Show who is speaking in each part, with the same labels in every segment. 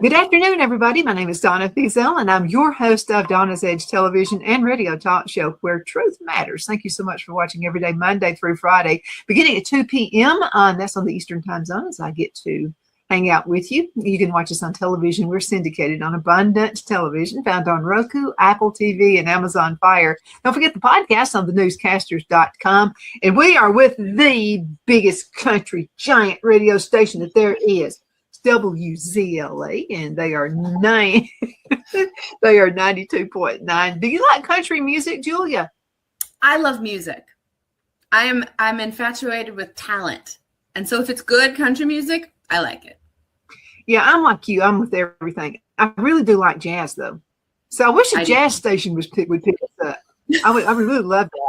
Speaker 1: Good afternoon, everybody. My name is Donna, and I'm your host of Donna's Edge television and radio talk show where truth matters. Thank you so much for watching every day, Monday through Friday, beginning at 2 p.m. That's on the Eastern time zone as I get to hang out with you. You can watch us on television. We're syndicated on Abundant Television, found on Roku, Apple TV, and Amazon Fire. Don't forget the podcast on thenewscasters.com. And we are with the biggest country giant radio station that there is. WZLA, and they are 92.9. Do you like country music, Julia?
Speaker 2: I love music. I'm infatuated with talent. And so if it's good country music, I like it.
Speaker 1: Yeah, I'm like you. I'm with everything. I really do like jazz, though. So I wish a jazz station would pick us up. I really love that.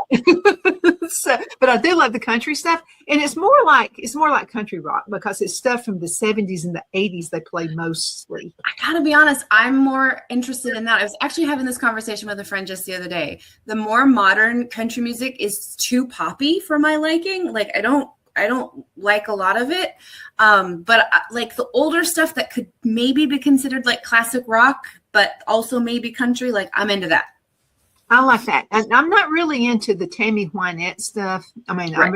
Speaker 1: But I do love the country stuff, and it's more like country rock because it's stuff from the 70s and the 80s they play mostly.
Speaker 2: I gotta be honest, I'm more interested in that. I was actually having this conversation with a friend just the other day. The more modern country music is too poppy for my liking. Like I don't like a lot of it. But like the older stuff that could maybe be considered like classic rock, but also maybe country, like I'm into that.
Speaker 1: I like that. And I'm not really into the Tammy Wynette stuff. I mean, right.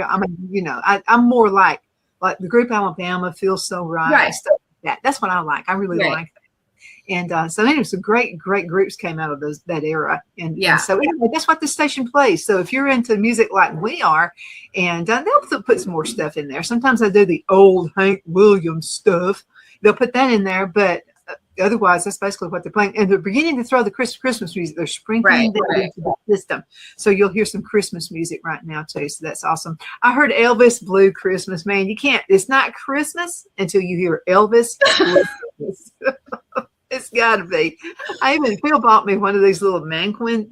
Speaker 1: I'm more like the group Alabama, Feels So Right. Stuff like that. That's what I like. I really like that. And so anyway, some great groups came out of that era. And so anyway, that's what this station plays. So if you're into music like we are, and they'll put some more stuff in there. Sometimes I do the old Hank Williams stuff. They'll put that in there, but otherwise, that's basically what they're playing. And they're beginning to throw the Christmas music. They're sprinkling that into the system. So you'll hear some Christmas music right now, too. So that's awesome. I heard Elvis Blue Christmas. Man, it's not Christmas until you hear Elvis Blue Christmas. It's got to be. Phil bought me one of these little mannequin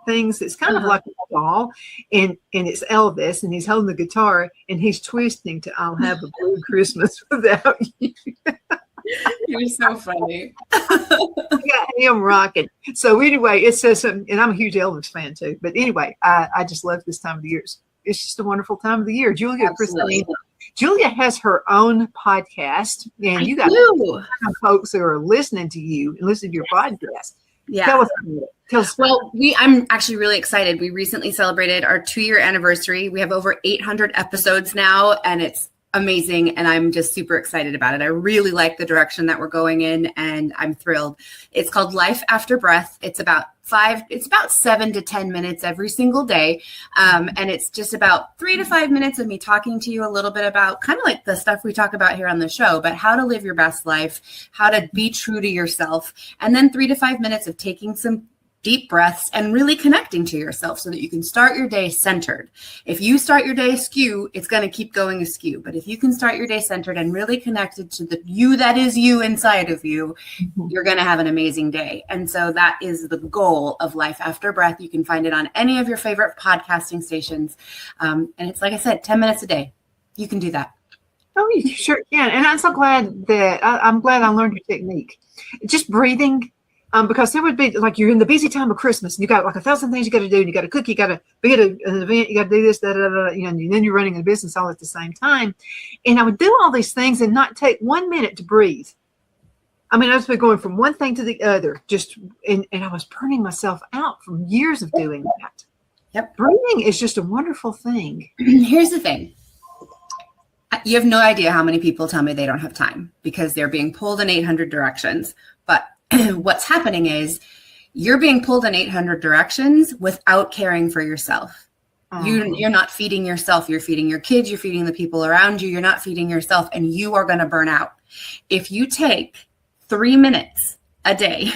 Speaker 1: things. It's kind of like a doll, and it's Elvis, and he's holding the guitar, and he's twisting to "I'll Have a Blue Christmas Without You."
Speaker 2: You're so funny.
Speaker 1: Yeah, him rocking. So anyway, it says, and I'm a huge Elvis fan too. But anyway, I just love this time of the year. It's just a wonderful time of the year. Julia has her own podcast, and you got folks who are listening to you and listening to your podcast.
Speaker 2: Yeah.
Speaker 1: Tell us about it.
Speaker 2: Well, I'm actually really excited. We recently celebrated our 2-year anniversary. We have over 800 episodes now, and it's amazing, and I'm just super excited about it. I really like the direction that we're going in, and I'm thrilled. It's called Life After Breath. It's about 7 to 10 minutes every single day, and it's just about 3 to 5 minutes of me talking to you a little bit about kind of like the stuff we talk about here on the show, but how to live your best life, how to be true to yourself, and then 3 to 5 minutes of taking some deep breaths and really connecting to yourself so that you can start your day centered. If you start your day askew, it's going to keep going askew. But if you can start your day centered and really connected to the you that is you inside of you, you're going to have an amazing day. And so that is the goal of Life After Breath. You can find it on any of your favorite podcasting stations. And it's, like I said, 10 minutes a day. You can do that.
Speaker 1: Oh, you sure can. And I'm so glad that I'm glad I learned your technique. Just breathing. Because there would be like you're in the busy time of Christmas and you got like 1,000 things you got to do, and you got to cook, you got to be at an event, you got to do this, and then you're running a business all at the same time. And I would do all these things and not take 1 minute to breathe. I mean, I was going from one thing to the other, and I was burning myself out from years of doing that.
Speaker 2: Yep.
Speaker 1: Breathing is just a wonderful thing.
Speaker 2: Here's the thing. You have no idea how many people tell me they don't have time because they're being pulled in 800 directions. But what's happening is you're being pulled in 800 directions without caring for yourself. You're not feeding yourself. You're feeding your kids. You're feeding the people around you. You're not feeding yourself, and you are going to burn out. If you take 3 minutes a day,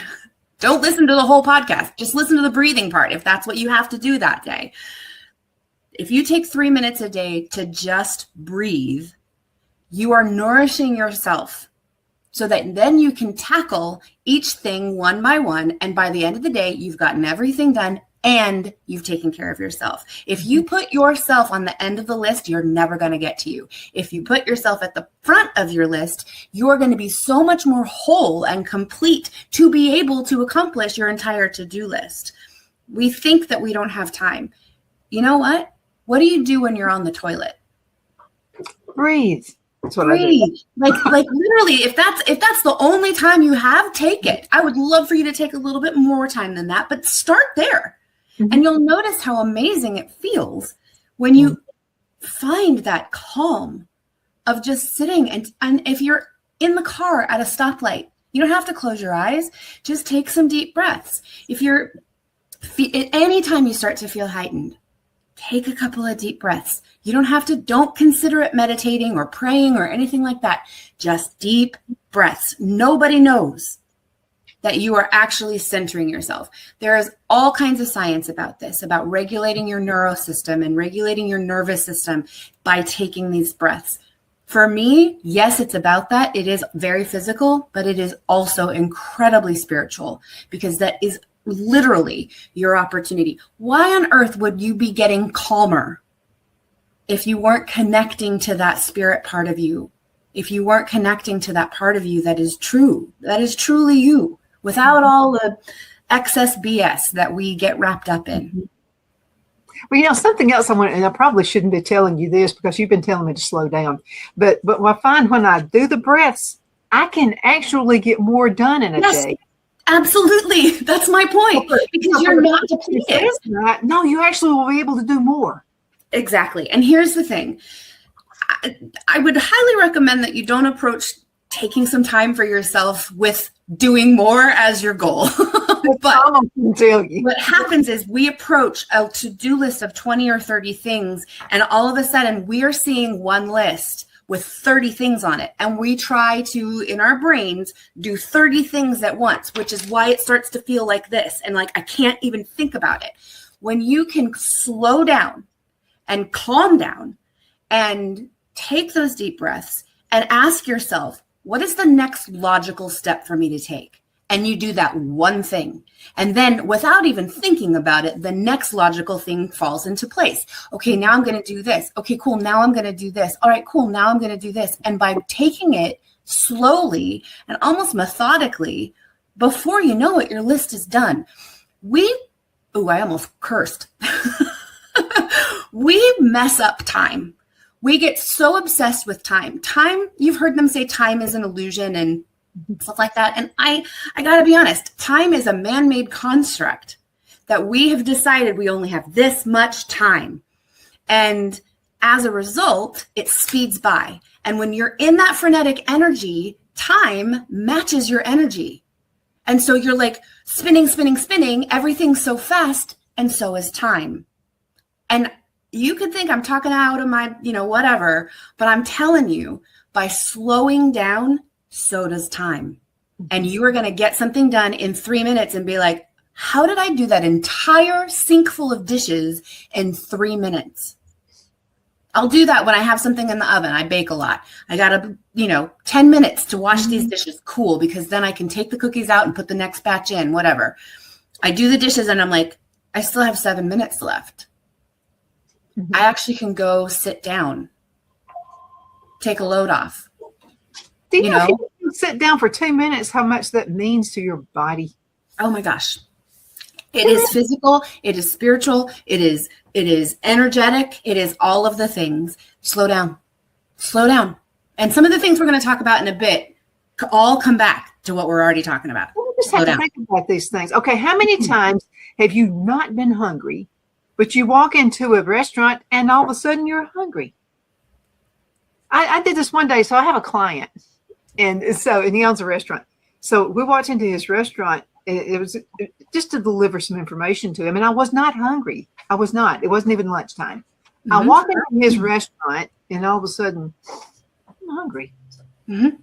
Speaker 2: don't listen to the whole podcast. Just listen to the breathing part if that's what you have to do that day. If you take 3 minutes a day to just breathe, you are nourishing yourself so that then you can tackle each thing one by one. And by the end of the day, you've gotten everything done and you've taken care of yourself. If you put yourself on the end of the list, you're never going to get to you. If you put yourself at the front of your list, you're going to be so much more whole and complete to be able to accomplish your entire to-do list. We think that we don't have time. You know what? What do you do when you're on the toilet?
Speaker 1: Breathe. That's what I do.
Speaker 2: Like literally, if that's the only time you have, take it. I would love for you to take a little bit more time than that, but start there. And you'll notice how amazing it feels when you find that calm of just sitting. And if you're in the car at a stoplight, you don't have to close your eyes. Just take some deep breaths. Anytime you start to feel heightened, take a couple of deep breaths. You don't consider it meditating or praying or anything like that. Just deep breaths. Nobody knows that you are actually centering yourself. There is all kinds of science about this, about regulating your neurosystem and regulating your nervous system by taking these breaths. For me, yes, it's about that. It is very physical, but it is also incredibly spiritual, because that is literally your opportunity. Why on earth would you be getting calmer if you weren't connecting to that spirit part of you? If you weren't connecting to that part of you that is true, that is truly you, without all the excess BS that we get wrapped up in.
Speaker 1: Well, something else and I probably shouldn't be telling you this because you've been telling me to slow down, but I find when I do the breaths, I can actually get more done in a day.
Speaker 2: Absolutely. That's my point. Because you're not depleted.
Speaker 1: No, you actually will be able to do more.
Speaker 2: Exactly. And here's the thing. I would highly recommend that you don't approach taking some time for yourself with doing more as your goal. But what happens is we approach a to-do list of 20 or 30 things, and all of a sudden we are seeing one list with 30 things on it. And we try to, in our brains, do 30 things at once, which is why it starts to feel like this. And like, I can't even think about it. When you can slow down and calm down and take those deep breaths and ask yourself, what is the next logical step for me to take? And you do that one thing. And then without even thinking about it, the next logical thing falls into place. Okay, now I'm going to do this. Okay, cool. Now I'm going to do this. All right, cool. Now I'm going to do this. And by taking it slowly and almost methodically, before you know it, your list is done. I almost cursed. We mess up time. We get so obsessed with time. Time, you've heard them say time is an illusion and stuff like that. And I got to be honest, time is a man-made construct that we have decided we only have this much time. And as a result, it speeds by. And when you're in that frenetic energy, time matches your energy. And so you're like spinning, everything's so fast, and so is time. And you could think I'm talking out of my, whatever, but I'm telling you, by slowing down, so does time. And you are going to get something done in 3 minutes and be like, how did I do that entire sink full of dishes in 3 minutes? I'll do that when I have something in the oven. I bake a lot. I got 10 minutes to wash these dishes. Cool, because then I can take the cookies out and put the next batch in, whatever. I do the dishes and I'm like, I still have 7 minutes left. I actually can go sit down, take a load off.
Speaker 1: Do you know, if you sit down for 2 minutes, how much that means to your body?
Speaker 2: Oh my gosh. It is physical. It is spiritual. It is energetic. It is all of the things. Slow down. And some of the things we're going to talk about in a bit all come back to what we're already talking about.
Speaker 1: We just have to think about these things. Okay, how many times have you not been hungry, but you walk into a restaurant and all of a sudden you're hungry? I did this one day. So I have a client, and he owns a restaurant. So we walked into his restaurant. It was just to deliver some information to him, and I was not hungry. I was not. It wasn't even lunchtime. Mm-hmm. I walked into his restaurant, and all of a sudden, I'm hungry. Mm-hmm.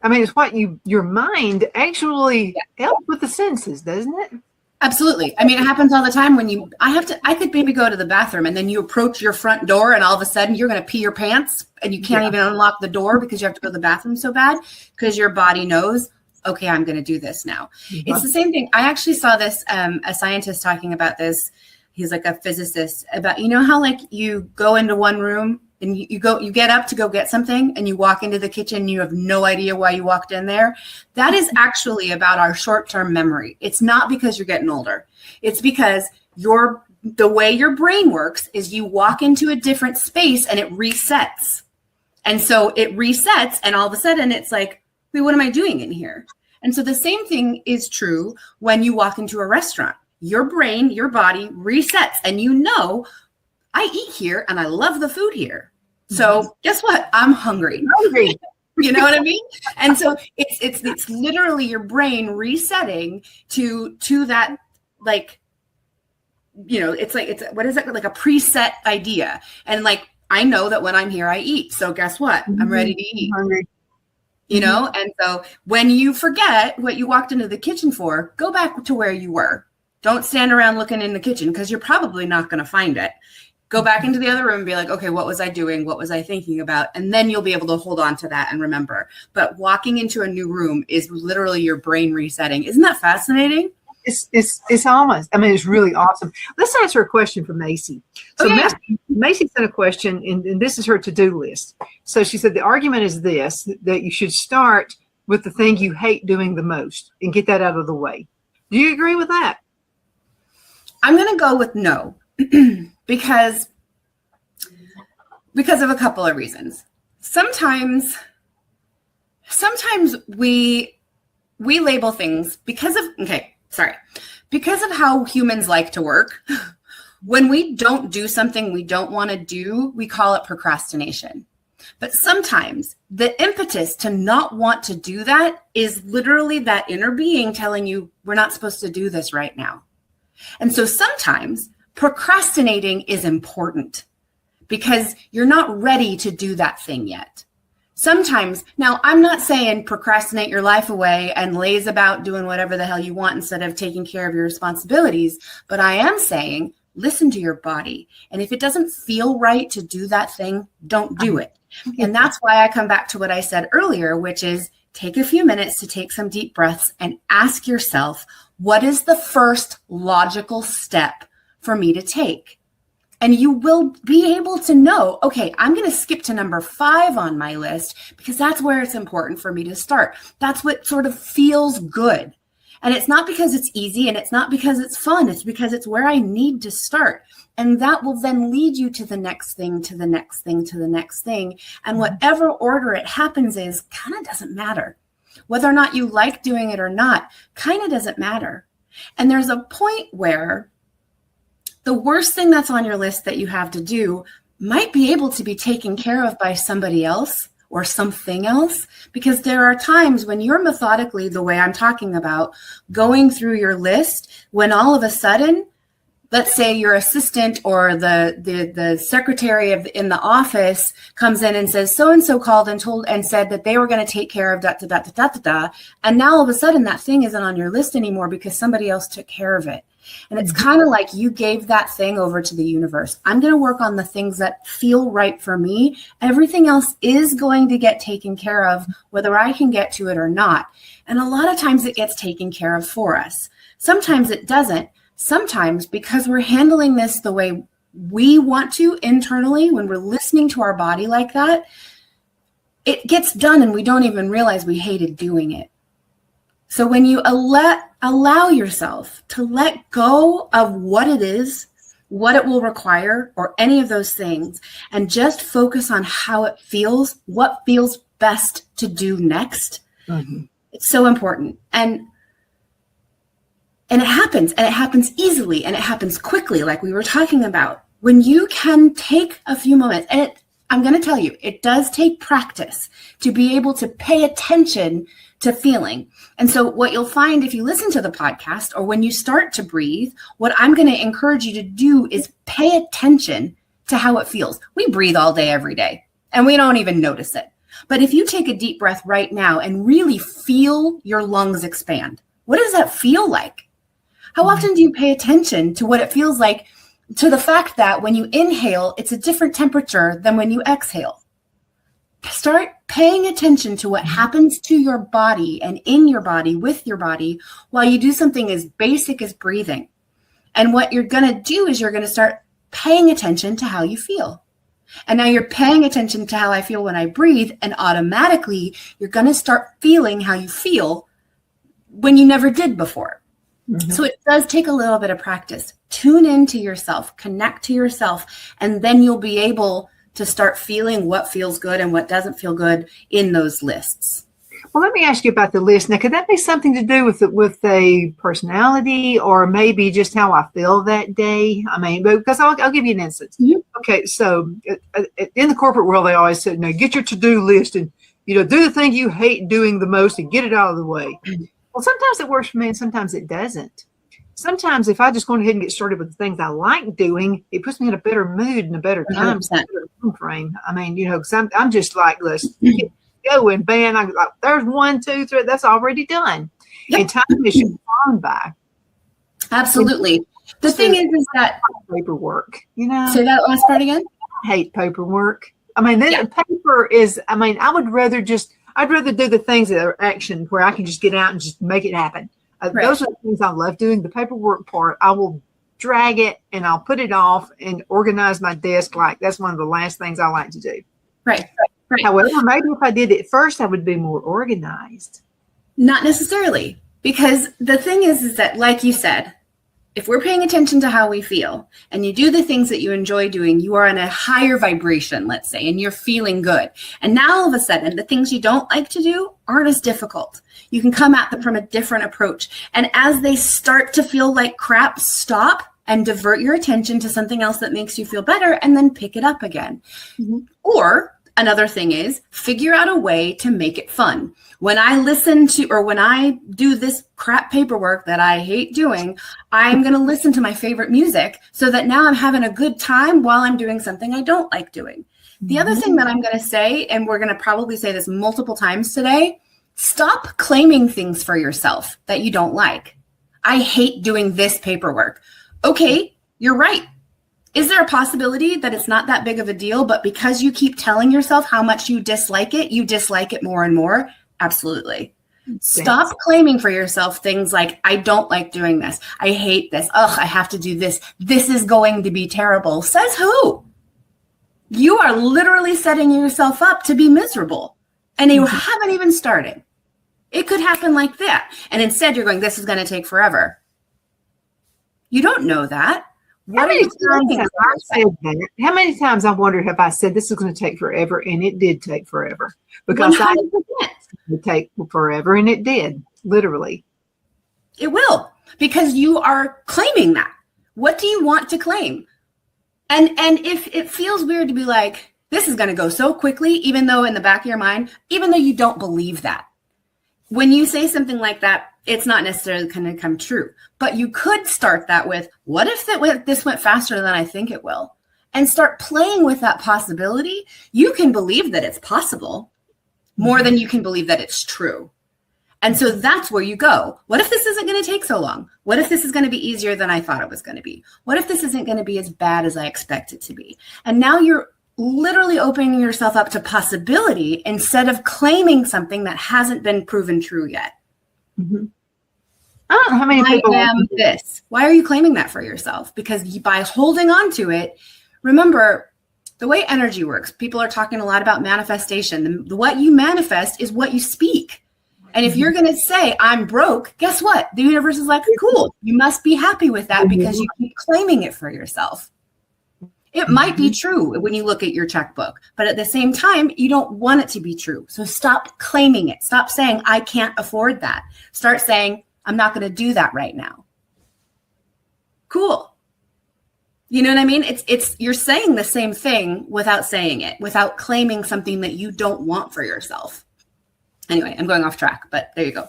Speaker 1: I mean, it's what your mind actually helps with the senses, doesn't it?
Speaker 2: Absolutely. I mean, it happens all the time when I could maybe go to the bathroom and then you approach your front door and all of a sudden you're going to pee your pants and you can't even unlock the door because you have to go to the bathroom so bad because your body knows, okay, I'm going to do this now. Mm-hmm. It's the same thing. I actually saw this, a scientist talking about this. He's like a physicist about, how like you go into one room and you get up to go get something and you walk into the kitchen and you have no idea why you walked in there. That is actually about our short-term memory. It's not because you're getting older. It's because the way your brain works is you walk into a different space and it resets. And so it resets, and all of a sudden it's like, wait, what am I doing in here? And so the same thing is true when you walk into a restaurant. Your brain, your body resets, and you know, I eat here and I love the food here. So guess what? I'm hungry. You know what I mean? And so it's literally your brain resetting to that, like, you know, it's what is it? Like a preset idea. And like, I know that when I'm here, I eat. So guess what? I'm ready to eat.
Speaker 1: Hungry.
Speaker 2: You know? And so when you forget what you walked into the kitchen for, go back to where you were. Don't stand around looking in the kitchen, because you're probably not going to find it. Go back into the other room and be like, okay, what was I doing? What was I thinking about? And then you'll be able to hold on to that and remember. But walking into a new room is literally your brain resetting. Isn't that fascinating?
Speaker 1: It's almost, I mean, it's really awesome. Let's answer a question from Macy. So Macy sent a question, and this is her to-do list. So she said, the argument is this, that you should start with the thing you hate doing the most and get that out of the way. Do you agree with that?
Speaker 2: I'm going to go with no, because of a couple of reasons. Sometimes we label things because of how humans like to work. When we don't do something we don't want to do, we call it procrastination. But sometimes the impetus to not want to do that is literally that inner being telling you, we're not supposed to do this right now. And so sometimes procrastinating is important because you're not ready to do that thing yet. Sometimes, now I'm not saying procrastinate your life away and laze about doing whatever the hell you want instead of taking care of your responsibilities, but I am saying listen to your body. And if it doesn't feel right to do that thing, don't do it. And that's why I come back to what I said earlier, which is take a few minutes to take some deep breaths and ask yourself, what is the first logical step for me to take? And you will be able to know, okay, I'm going to skip to number 5 on my list because that's where it's important for me to start. That's what sort of feels good. And it's not because it's easy and it's not because it's fun. It's because it's where I need to start. And that will then lead you to the next thing, to the next thing, to the next thing. And whatever order it happens is kind of doesn't matter. Whether or not you like doing it or not, kind of doesn't matter. And there's a point where the worst thing that's on your list that you have to do might be able to be taken care of by somebody else or something else, because there are times when you're methodically, the way I'm talking about, going through your list, when all of a sudden, let's say your assistant or the secretary in the office comes in and says, so-and-so called and said that they were going to take care of da-da-da-da-da-da. And now all of a sudden that thing isn't on your list anymore because somebody else took care of it. And it's kind of like you gave that thing over to the universe. I'm going to work on the things that feel right for me. Everything else is going to get taken care of, whether I can get to it or not. And a lot of times it gets taken care of for us. Sometimes it doesn't. Sometimes because we're handling this the way we want to internally, when we're listening to our body like that, it gets done and we don't even realize we hated doing it. So when you allow yourself to let go of what it is, what it will require, or any of those things, and just focus on how it feels, what feels best to do next, it's so important. And it happens easily, and it happens quickly, like we were talking about. When you can take a few moments, and I'm going to tell you, it does take practice to be able to pay attention to feeling. And so what you'll find if you listen to the podcast or when you start to breathe, what I'm going to encourage you to do is pay attention to how it feels. We breathe all day, every day, and we don't even notice it. But if you take a deep breath right now and really feel your lungs expand, what does that feel like? How often do you pay attention to what it feels like, to the fact that when you inhale, it's a different temperature than when you exhale? Start paying attention to what happens to your body and in your body, with your body, while you do something as basic as breathing. And what you're going to do is you're going to start paying attention to how you feel. And now you're paying attention to how I feel when I breathe, and automatically you're going to start feeling how you feel when you never did before. So it does take a little bit of practice. Tune into yourself, connect to yourself, and then you'll be able to start feeling what feels good and what doesn't feel good in those lists.
Speaker 1: Well, let me ask you about the list. Now, could that be something to do with a personality, or maybe just how I feel that day? I mean, because I'll give you an instance.
Speaker 2: Mm-hmm.
Speaker 1: Okay, so in the corporate world, they always said, "No, get your to-do list and do the thing you hate doing the most and get it out of the way." Well, sometimes it works for me, and sometimes it doesn't. Sometimes if I just go ahead and get started with the things I like doing, it puts me in a better mood and a better time frame. I mean, because I'm just like, let's get going, bam. I'm like, there's 1, 2, 3. That's already done. Yep. And time is flown by.
Speaker 2: Absolutely. The thing is that
Speaker 1: paperwork.
Speaker 2: Say that last part again.
Speaker 1: I hate paperwork. I mean, paper is. I mean, I'd rather do the things that are action where I can just get out and just make it happen. Those are the things I love doing. The paperwork part, I will drag it and I'll put it off and organize my desk. Like that's one of the last things I like to do.
Speaker 2: Right.
Speaker 1: However, maybe if I did it first, I would be more organized.
Speaker 2: Not necessarily, because the thing is that, like you said, if we're paying attention to how we feel and you do the things that you enjoy doing, you are in a higher vibration, let's say, and you're feeling good. And now all of a sudden, the things you don't like to do aren't as difficult. You can come at them from a different approach. And as they start to feel like crap, stop and divert your attention to something else that makes you feel better and then pick it up again. Mm-hmm. Or another thing is figure out a way to make it fun. When I listen to, or when I do this crap paperwork that I hate doing, I'm going to listen to my favorite music so that now I'm having a good time while I'm doing something I don't like doing. The other thing that I'm going to say, and we're going to probably say this multiple times today, stop claiming things for yourself that you don't like. I hate doing this paperwork. Okay, you're right. Is there a possibility that it's not that big of a deal, but because you keep telling yourself how much you dislike it more and more? Absolutely. Stop claiming for yourself things like, I don't like doing this. I hate this. Ugh, I have to do this. This is going to be terrible. Says who? You are literally setting yourself up to be miserable. And you haven't even started. It could happen like that. And instead you're going, this is going to take forever. You don't know that.
Speaker 1: How many times have I said that? How many times I wondered, have I said this is going to take forever? And it did take forever. Because 100%. I it take forever, and it did, literally.
Speaker 2: It will, because you are claiming that. What do you want to claim? And if it feels weird to be like, this is going to go so quickly, even though in the back of your mind, even though you don't believe that. When you say something like that, it's not necessarily going to come true. But you could start that with, what if this went faster than I think it will? And start playing with that possibility. You can believe that it's possible more than you can believe that it's true. And so that's where you go. What if this isn't going to take so long? What if this is going to be easier than I thought it was going to be? What if this isn't going to be as bad as I expect it to be? And now you're literally opening yourself up to possibility instead of claiming something that hasn't been proven true yet.
Speaker 1: Mm-hmm. I don't know how many people
Speaker 2: this. Why are you claiming that for yourself? Because by holding on to it, remember the way energy works. People are talking a lot about manifestation. What you manifest is what you speak. And if you're going to say, I'm broke, guess what? The universe is like, cool. You must be happy with that because you keep claiming it for yourself. It might be true when you look at your checkbook, but at the same time, you don't want it to be true. So stop claiming it. Stop saying, I can't afford that. Start saying, I'm not going to do that right now. Cool. You know what I mean? It's you're saying the same thing without saying it, without claiming something that you don't want for yourself. Anyway, I'm going off track, but there you go.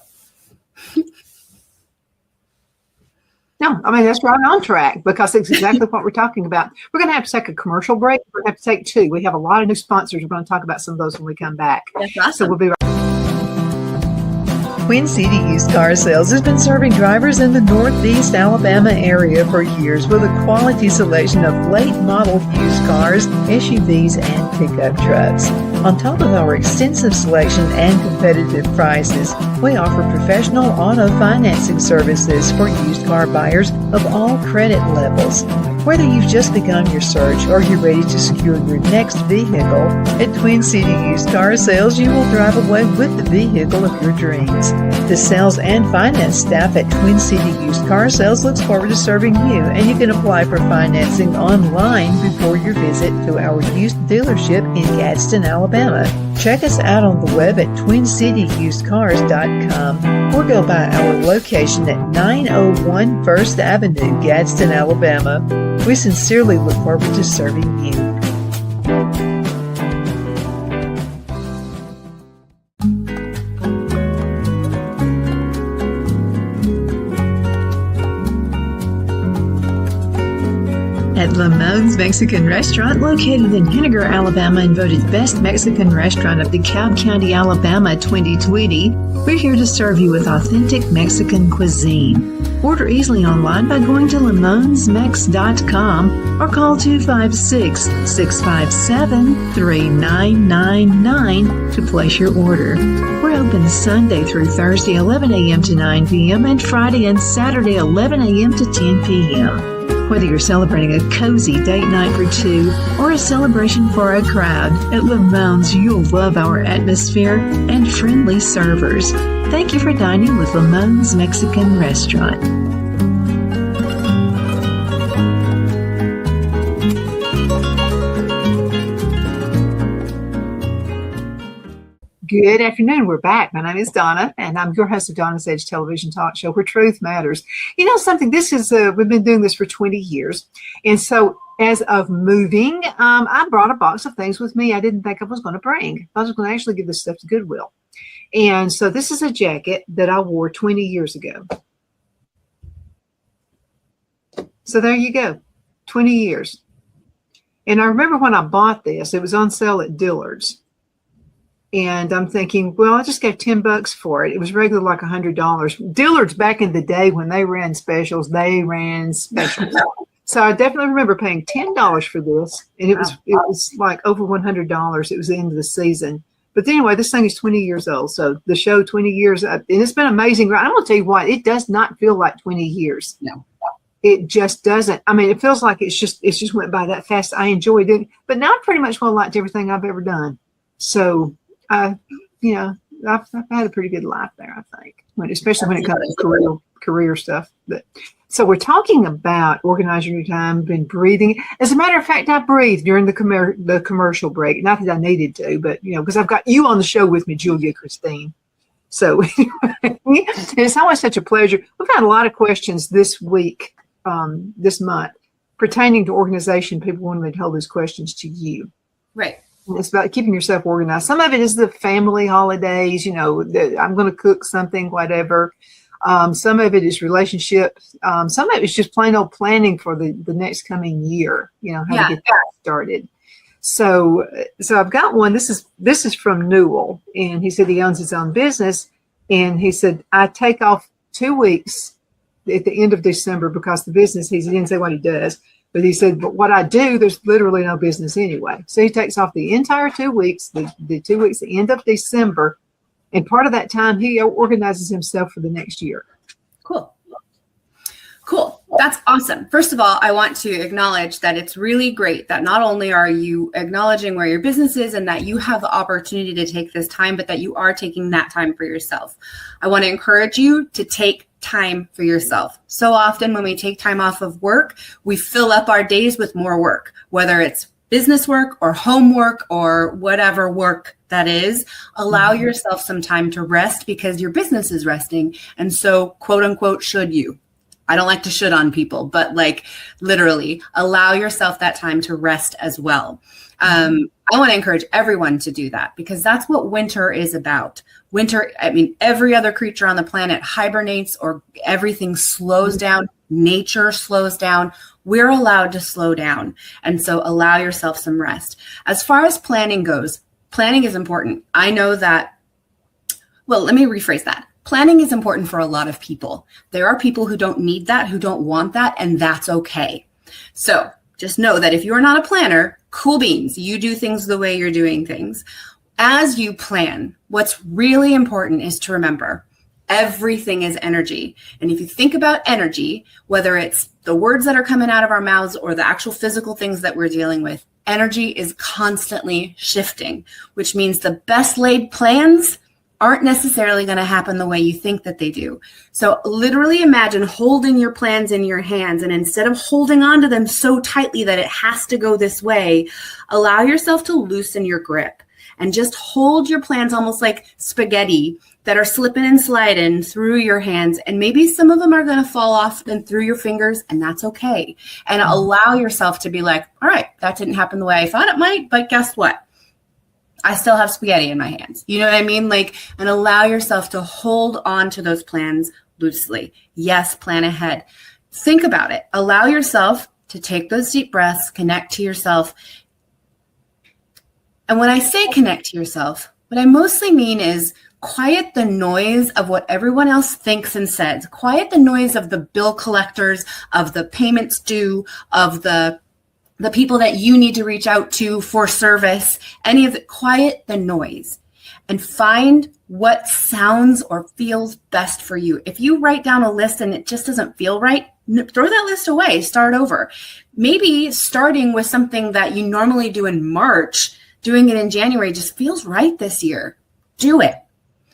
Speaker 1: No, I mean, that's right on track because it's exactly what we're talking about. We're going to have to take a commercial break. We're going to have to take 2. We have a lot of new sponsors. We're going to talk about some of those when we come back.
Speaker 2: That's awesome.
Speaker 1: So we'll be right back.
Speaker 3: Queen City Used Car Sales has been serving drivers in the Northeast Alabama area for years with a quality selection of late model used cars, SUVs, and pickup trucks. On top of our extensive selection and competitive prices, we offer professional auto financing services for used car buyers of all credit levels. Whether you've just begun your search or you're ready to secure your next vehicle, at Twin City Used Car Sales, you will drive away with the vehicle of your dreams. The sales and finance staff at Twin City Used Car Sales looks forward to serving you, and you can apply for financing online before your visit to our used dealership in Gadsden, Alabama. Check us out on the web at twincityusedcars.com or go by our location at 901 First Avenue, Gadsden, Alabama. We sincerely look forward to serving you. At Lamone's Mexican Restaurant, located in Henniger, Alabama, and voted Best Mexican Restaurant of DeKalb County, Alabama 2020, we're here to serve you with authentic Mexican cuisine. Order easily online by going to lamonsmex.com or call 256-657-3999 to place your order. We're open Sunday through Thursday, 11 a.m. to 9 p.m. and Friday and Saturday, 11 a.m. to 10 p.m. Whether you're celebrating a cozy date night for two or a celebration for a crowd, at Lamone's you'll love our atmosphere and friendly servers. Thank you for dining with Lamone's Mexican Restaurant.
Speaker 1: Good afternoon. We're back. My name is Donna, and I'm your host of Donna's Edge television talk show where truth matters. You know something? This is we've been doing this for 20 years, and so as of moving, I brought a box of things with me I didn't think I was going to bring. I was going to actually give this stuff to Goodwill, and so this is a jacket that I wore 20 years ago. So there you go, 20 years. And I remember when I bought this, it was on sale at Dillard's. And I'm thinking, well, I just got $10 for it. It was regular like $100. Dillard's back in the day when they ran specials, So I definitely remember paying $10 for this, and it was like over $100. It was the end of the season. But anyway, this thing is 20 years old. So the show 20 years, and it's been amazing. I'm going to tell you what, it does not feel like 20 years. No. It just doesn't. I mean, it feels like it's just went by that fast. I enjoyed it, but now I'm pretty much well liked everything I've ever done. So I've had a pretty good life there, I think, especially when it comes to career stuff. But so we're talking about organizing your time, been breathing. As a matter of fact, I breathed during the commercial break. Not that I needed to, but because I've got you on the show with me, Julia Christine. So it's always such a pleasure. We've had a lot of questions this week, this month, pertaining to organization. People wanted me to hold those questions to you.
Speaker 2: Right.
Speaker 1: It's about keeping yourself organized. Some of it is the family holidays, I'm going to cook something, whatever. Some of it is relationships. Some of it is just plain old planning for the next coming year, how to get that started. So I've got one. This is from Newell, and he said he owns his own business. And he said, I take off 2 weeks at the end of December because the business, he didn't say what he does. But he said, but what I do, there's literally no business anyway. So he takes off the entire 2 weeks, the 2 weeks, the end of December. And part of that time, he organizes himself for the next year.
Speaker 2: Cool. That's awesome. First of all, I want to acknowledge that it's really great that not only are you acknowledging where your business is and that you have the opportunity to take this time, but that you are taking that time for yourself. I want to encourage you to take time for yourself. So often when we take time off of work, we fill up our days with more work, whether it's business work or homework or whatever work that is. Allow yourself some time to rest because your business is resting. And so, quote unquote, should you? I don't like to should on people, but like literally allow yourself that time to rest as well. I want to encourage everyone to do that because that's what winter is about. Winter, every other creature on the planet hibernates or everything slows down. Nature slows down. We're allowed to slow down. And so allow yourself some rest. As far as planning goes, planning is important. I know that, well, let me rephrase that. Planning is important for a lot of people. There are people who don't need that, who don't want that, and that's okay. So just know that if you're not a planner, cool beans. You do things the way you're doing things. As you plan, what's really important is to remember Everything is energy. And if you think about energy, whether it's the words that are coming out of our mouths or the actual physical things that we're dealing with, energy is constantly shifting, which means the best laid plans aren't necessarily going to happen the way you think that they do. So literally imagine holding your plans in your hands, and instead of holding on to them so tightly that it has to go this way, allow yourself to loosen your grip and just hold your plans almost like spaghetti that are slipping and sliding through your hands. And maybe some of them are going to fall off and through your fingers, and that's okay. And allow yourself to be like, all right, that didn't happen the way I thought it might, but guess what? I still have spaghetti in my hands. You know what I mean? Like, and allow yourself to hold on to those plans loosely. Yes, plan ahead. Think about it. Allow yourself to take those deep breaths, connect to yourself. And when I say connect to yourself, what I mostly mean is quiet the noise of what everyone else thinks and says. Quiet the noise of the bill collectors, of the payments due, of the people that you need to reach out to for service, any of it. Quiet the noise and find what sounds or feels best for you. If you write down a list and it just doesn't feel right, throw that list away, start over. Maybe starting with something that you normally do in March, doing it in January just feels right this year. Do it.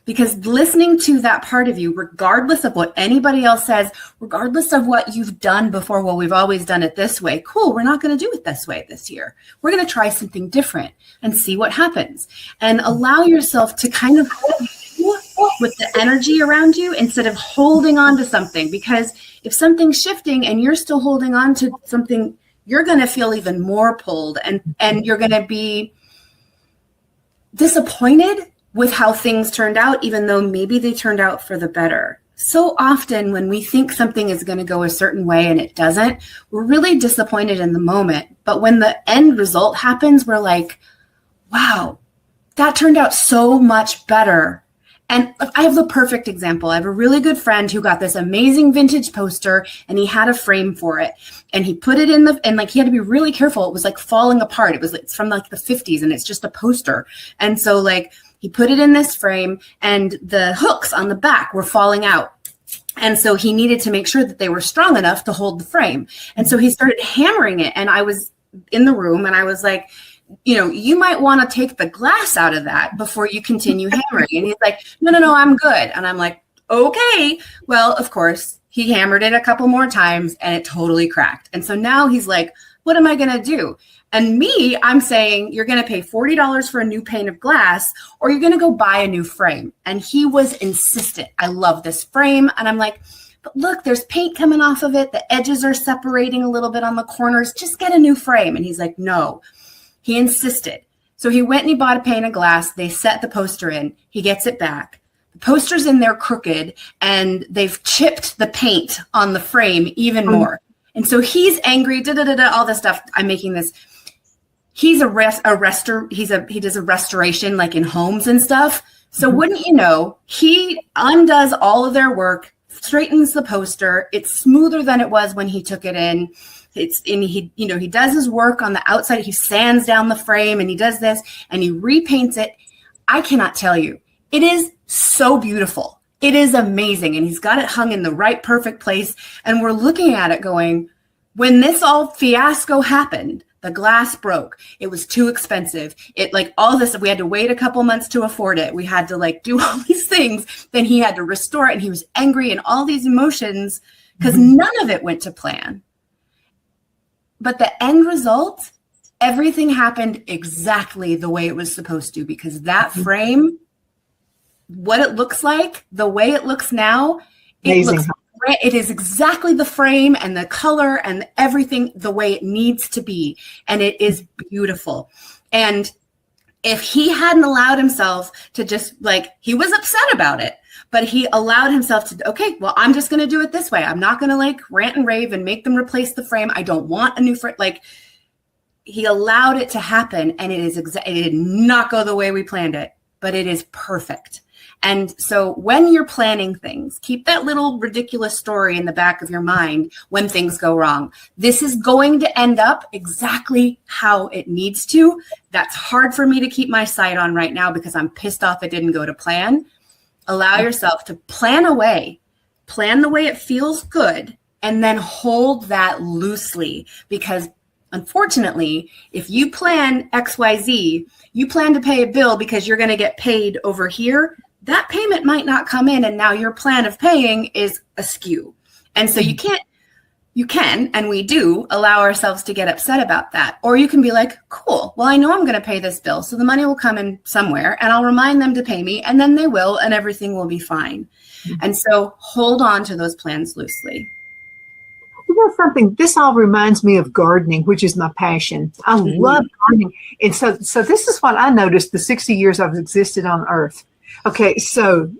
Speaker 2: Because listening to that part of you, regardless of what anybody else says, regardless of what you've done before, well, we've always done it this way. Cool, we're not going to do it this way this year. We're going to try something different and see what happens. And allow yourself to kind of with the energy around you instead of holding on to something. Because if something's shifting and you're still holding on to something, you're going to feel even more pulled, and you're going to be disappointed with how things turned out, even though maybe they turned out for the better. So often when we think something is going to go a certain way and it doesn't, we're really disappointed in the moment. But when the end result happens, we're like, wow, that turned out so much better. And I have the perfect example. I have a really good friend who got this amazing vintage poster, and he had a frame for it. And he put it in and like, he had to be really careful. It was like falling apart. It's from like the 50s, and it's just a poster. And so like, he put it in this frame, and the hooks on the back were falling out. And so he needed to make sure that they were strong enough to hold the frame. And so he started hammering it. And I was in the room, and I was like, you know, you might want to take the glass out of that before you continue hammering. And he's like, no, I'm good. And I'm like, okay. Well, of course, he hammered it a couple more times, and it totally cracked. And so now he's like, what am I going to do? And me, I'm saying, you're going to pay $40 for a new pane of glass, or you're going to go buy a new frame. And he was insistent. I love this frame. And I'm like, but look, there's paint coming off of it. The edges are separating a little bit on the corners. Just get a new frame. And he's like, no. He insisted. So he went and he bought a pane of glass. They set the poster in. He gets it back. The poster's in there crooked, and they've chipped the paint on the frame even more. And so he's angry, all this stuff. I'm making this. He's he does a restoration like in homes and stuff. So wouldn't you know, he undoes all of their work, straightens the poster. It's smoother than it was when he took it in. He does his work on the outside. He sands down the frame, and he does this, and he repaints it. I cannot tell you. It is so beautiful. It is amazing. And he's got it hung in the right, perfect place. And we're looking at it going, when this all fiasco happened, the glass broke. It was too expensive. It like all this, we had to wait a couple months to afford it. We had to like do all these things. Then he had to restore it, and he was angry and all these emotions because none of it went to plan. But the end result, everything happened exactly the way it was supposed to, because that frame, what it looks like, the way it looks now, it is exactly the frame and the color and everything the way it needs to be. And it is beautiful. And if he hadn't allowed himself to just like, he was upset about it, but he allowed himself to, okay, well, I'm just going to do it this way. I'm not going to like rant and rave and make them replace the frame. I don't want a new frame. Like, he allowed it to happen, and it did not go the way we planned it, but it is perfect. And so when you're planning things, keep that little ridiculous story in the back of your mind when things go wrong. This is going to end up exactly how it needs to. That's hard for me to keep my sight on right now because I'm pissed off it didn't go to plan. Allow yourself to plan the way it feels good, and then hold that loosely, because unfortunately, if you plan XYZ, you plan to pay a bill because you're going to get paid over here, that payment might not come in, and now your plan of paying is askew. And so you can, and we do, allow ourselves to get upset about that. Or you can be like, cool, well, I know I'm going to pay this bill, so the money will come in somewhere, and I'll remind them to pay me, and then they will, and everything will be fine. And so hold on to those plans loosely.
Speaker 1: You know something, this all reminds me of gardening, which is my passion. I love gardening. And so this is what I noticed the 60 years I've existed on Earth. Okay, so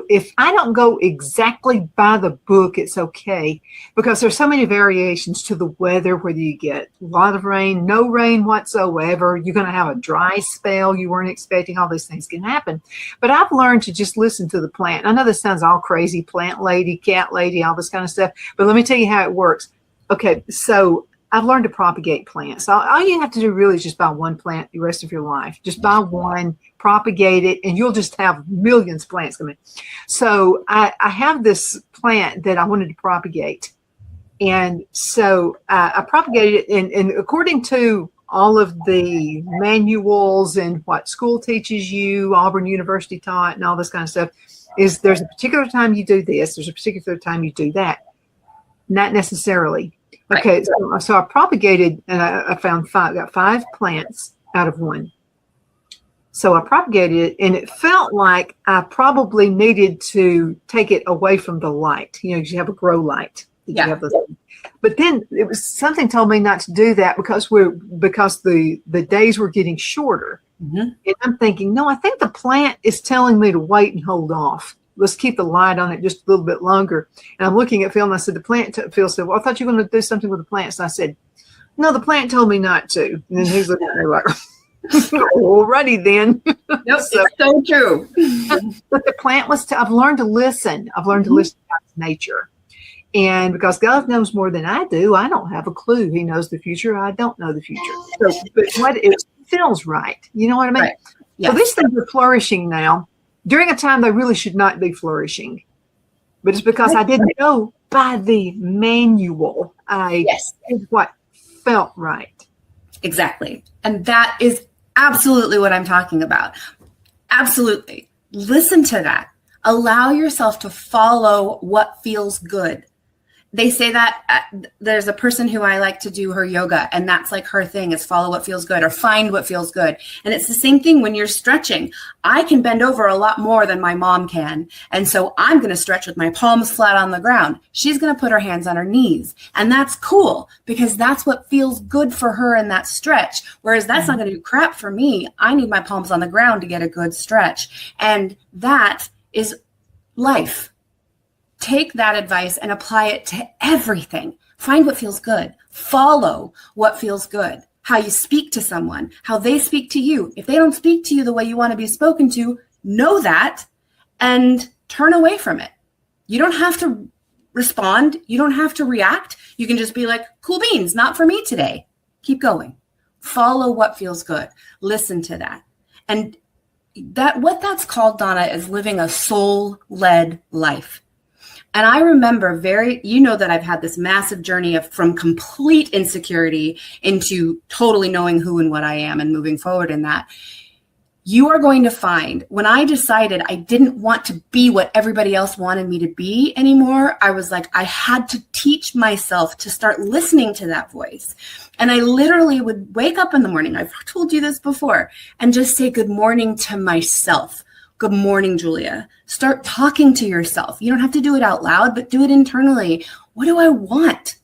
Speaker 1: if I don't go exactly by the book, it's okay, because there's so many variations to the weather, whether you get a lot of rain, no rain whatsoever, you're going to have a dry spell you weren't expecting, all these things can happen. But I've learned to just listen to the plant. I know this sounds all crazy, plant lady, cat lady, all this kind of stuff, but let me tell you how it works. Okay, so I've learned to propagate plants. All you have to do really is just buy one plant the rest of your life. Just buy one, propagate it, and you'll just have millions of plants coming. So I have this plant that I wanted to propagate. And so I propagated it, and according to all of the manuals and what school teaches you, Auburn University taught, and all this kind of stuff, is there's a particular time you do this, there's a particular time you do that. Not necessarily. Okay, so I propagated, and I found got 5 plants out of one. So I propagated it, and it felt like I probably needed to take it away from the light. You know, you have a grow light.
Speaker 2: Yeah.
Speaker 1: You have but then it was something told me not to do that because the days were getting shorter. And I'm thinking, no, I think the plant is telling me to wait and hold off. Let's keep the light on it just a little bit longer. And I'm looking at Phil, and I said, Phil said, well, I thought you were going to do something with the plants. And I said, no, the plant told me not to. And then he's looking at me like, alrighty then.
Speaker 2: Yep, it's so true.
Speaker 1: But the plant I've learned to listen. I've learned to listen to nature. And because God knows more than I do, I don't have a clue. He knows the future. I don't know the future. So, but what it feels right. You know what I mean?
Speaker 2: Right. Yes.
Speaker 1: So these things are flourishing now during a time they really should not be flourishing. But it's because I didn't go by the manual. I did what felt right.
Speaker 2: Exactly. And that is absolutely what I'm talking about. Absolutely. Listen to that. Allow yourself to follow what feels good. They say that there's a person who I like to do her yoga, and that's like her thing is follow what feels good or find what feels good. And it's the same thing when you're stretching. I can bend over a lot more than my mom can. And so I'm going to stretch with my palms flat on the ground. She's going to put her hands on her knees. And that's cool because that's what feels good for her in that stretch. Whereas that's not going to do crap for me. I need my palms on the ground to get a good stretch. And that is life. Take that advice and apply it to everything. Find what feels good. Follow what feels good. How you speak to someone, how they speak to you. If they don't speak to you the way you want to be spoken to, know that and turn away from it. You don't have to respond. You don't have to react. You can just be like, cool beans, not for me today. Keep going. Follow what feels good. Listen to that. And what that's called, Donna, is living a soul-led life. And I remember you know that I've had this massive journey from complete insecurity into totally knowing who and what I am and moving forward in that. You are going to find when I decided I didn't want to be what everybody else wanted me to be anymore, I was like, I had to teach myself to start listening to that voice. And I literally would wake up in the morning, I've told you this before, and just say good morning to myself. Good morning, Julia. Start talking to yourself. You don't have to do it out loud, but do it internally. What do I want?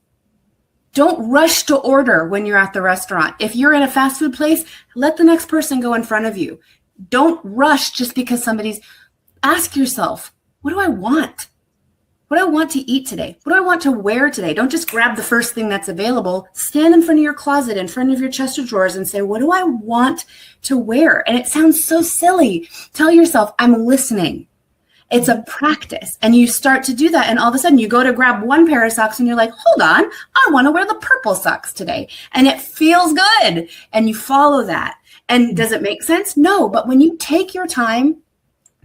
Speaker 2: Don't rush to order when you're at the restaurant. If you're in a fast food place, let the next person go in front of you. Don't rush just because ask yourself, what do I want? What do I want to eat today? What do I want to wear today? Don't just grab the first thing that's available. Stand in front of your closet, in front of your chest of drawers and say, what do I want to wear? And it sounds so silly. Tell yourself, I'm listening. It's a practice. And you start to do that. And all of a sudden you go to grab one pair of socks and you're like, hold on, I want to wear the purple socks today. And it feels good. And you follow that. And does it make sense? No. But when you take your time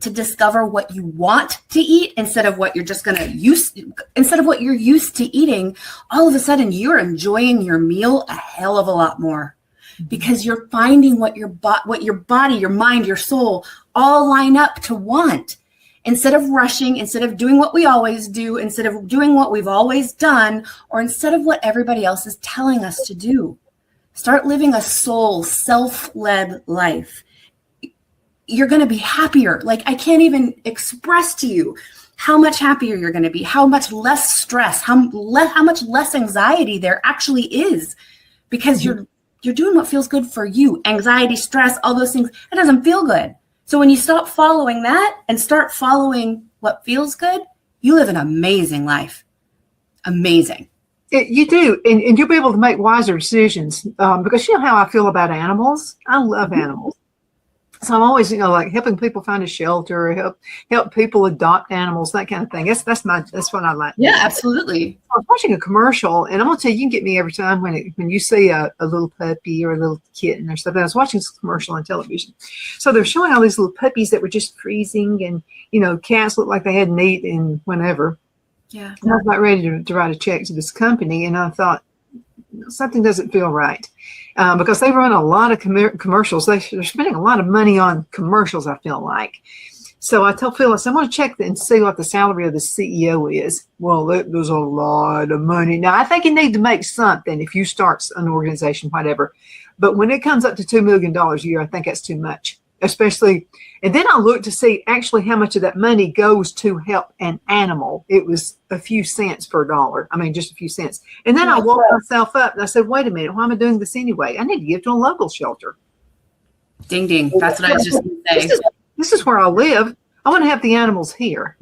Speaker 2: to discover what you want to eat instead of what you're just going to use, instead of what you're used to eating, all of a sudden you're enjoying your meal a hell of a lot more because you're finding what your body, your mind, your soul all line up to want. Instead of rushing, instead of doing what we always do, instead of doing what we've always done, or instead of what everybody else is telling us to do. Start living a soul, self-led life. You're going to be happier. Like, I can't even express to you how much happier you're going to be, how much less stress, how much less anxiety there actually is, because you're doing what feels good for you. Anxiety, stress, all those things, it doesn't feel good. So when you stop following that and start following what feels good, you live an amazing life. Amazing.
Speaker 1: You do, and you'll be able to make wiser decisions because you know how I feel about animals. I love animals. So I'm always, like helping people find a shelter, help people adopt animals, that kind of thing. That's what I like.
Speaker 2: Yeah, absolutely.
Speaker 1: I was watching a commercial, and I'm gonna tell you, you can get me every time when you see a little puppy or a little kitten or something. I was watching this commercial on television, so they're showing all these little puppies that were just freezing, and cats looked like they hadn't eaten whenever.
Speaker 2: Yeah.
Speaker 1: And I was about ready to write a check to this company, and I thought something doesn't feel right. Because they run a lot of commercials. They're spending a lot of money on commercials, I feel like. So I told Phyllis, I'm going to check and see what the salary of the CEO is. Well, there's a lot of money. Now, I think you need to make something if you start an organization, whatever. But when it comes up to $2 million a year, I think that's too much, especially. And then I looked to see actually how much of that money goes to help an animal. It was a few cents per dollar. I mean, just a few cents. And then I woke myself up and I said, wait a minute, why am I doing this anyway? I need to give to a local shelter.
Speaker 2: Ding, ding. That's what I was just going to say.
Speaker 1: This is where I live. I want to have the animals here.